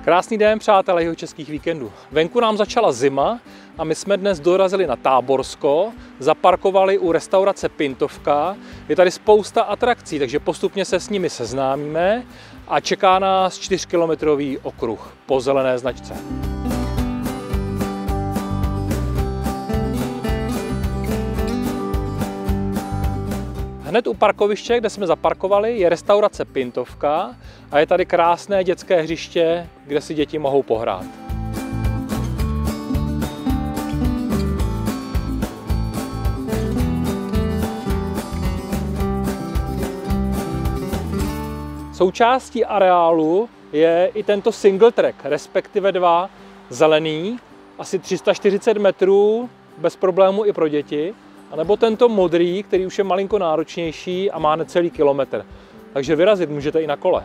Krásný den, přátelé jihočeských víkendů. Venku nám začala zima a my jsme dnes dorazili na Táborsko, zaparkovali u restaurace Pintovka. Je tady spousta atrakcí, takže postupně se s nimi seznámíme a čeká nás 4kilometrový okruh po zelené značce. Hned u parkoviště, kde jsme zaparkovali, je restaurace Pintovka a je tady krásné dětské hřiště, kde si děti mohou pohrát. Součástí areálu je i tento single track, respektive dva zelený, asi 340 metrů, bez problému i pro děti. A nebo tento modrý, který už je malinko náročnější a má necelý kilometr. Takže vyrazit můžete i na kole.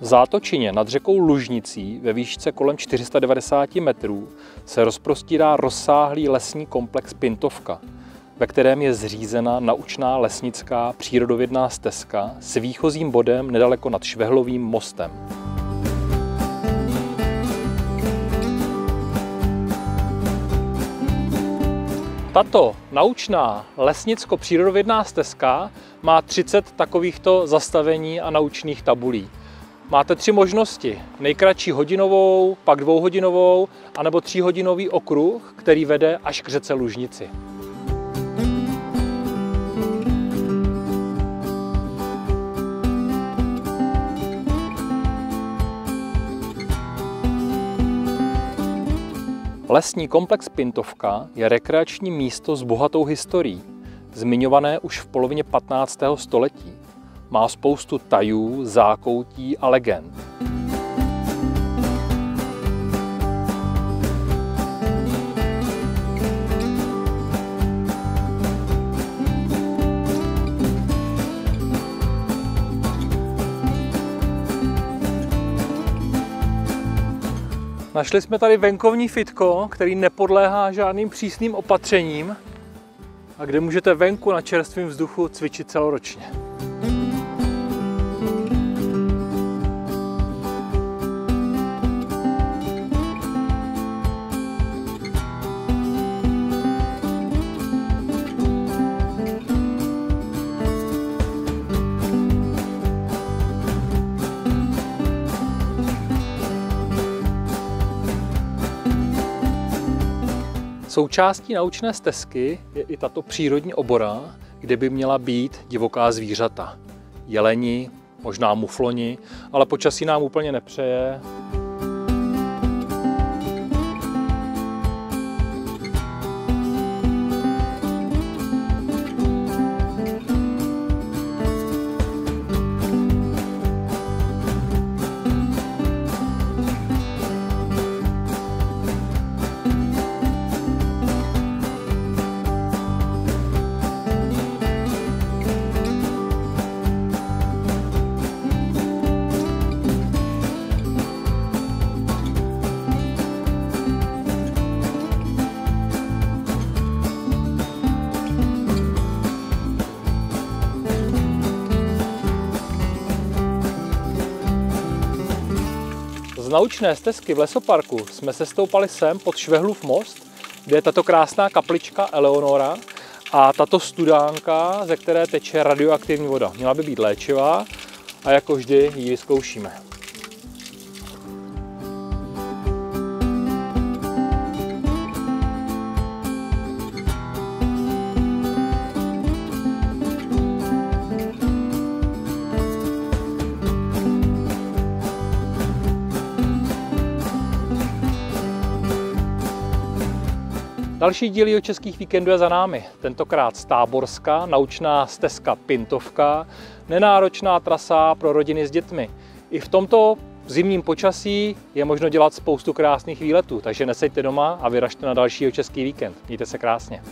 V Zátočině nad řekou Lužnicí ve výšce kolem 490 metrů se rozprostírá rozsáhlý lesní komplex Pintovka, ve kterém je zřízena naučná lesnická přírodovědná stezka s výchozím bodem nedaleko nad Švehlovým mostem. Tato naučná lesnicko-přírodovědná stezka má 30 takovýchto zastavení a naučných tabulí. Máte 3 možnosti. Nejkratší hodinovou, pak 2hodinovou, anebo 3hodinový okruh, který vede až k řece Lužnici. Lesní komplex Pintovka je rekreační místo s bohatou historií, zmiňované už v polovině 15. století. Má spoustu tajů, zákoutí a legend. Našli jsme tady venkovní fitko, který nepodléhá žádným přísným opatřením a kde můžete venku na čerstvém vzduchu cvičit celoročně. Součástí naučné stezky je i tato přírodní obora, kde by měla být divoká zvířata. Jeleni, možná mufloni, ale počasí nám úplně nepřeje. Z naučné stezky v lesoparku jsme se stoupali sem pod Švehlův most, kde je tato krásná kaplička Eleonora a tato studánka, ze které teče radioaktivní voda. Měla by být léčivá a jako vždy ji zkoušíme. Další díl jihočeských víkendů je za námi. Tentokrát z Táborska, naučná stezka Pintovka, nenáročná trasa pro rodiny s dětmi. I v tomto zimním počasí je možno dělat spoustu krásných výletů, takže neseďte doma a vyražte na další jihočeský víkend. Mějte se krásně.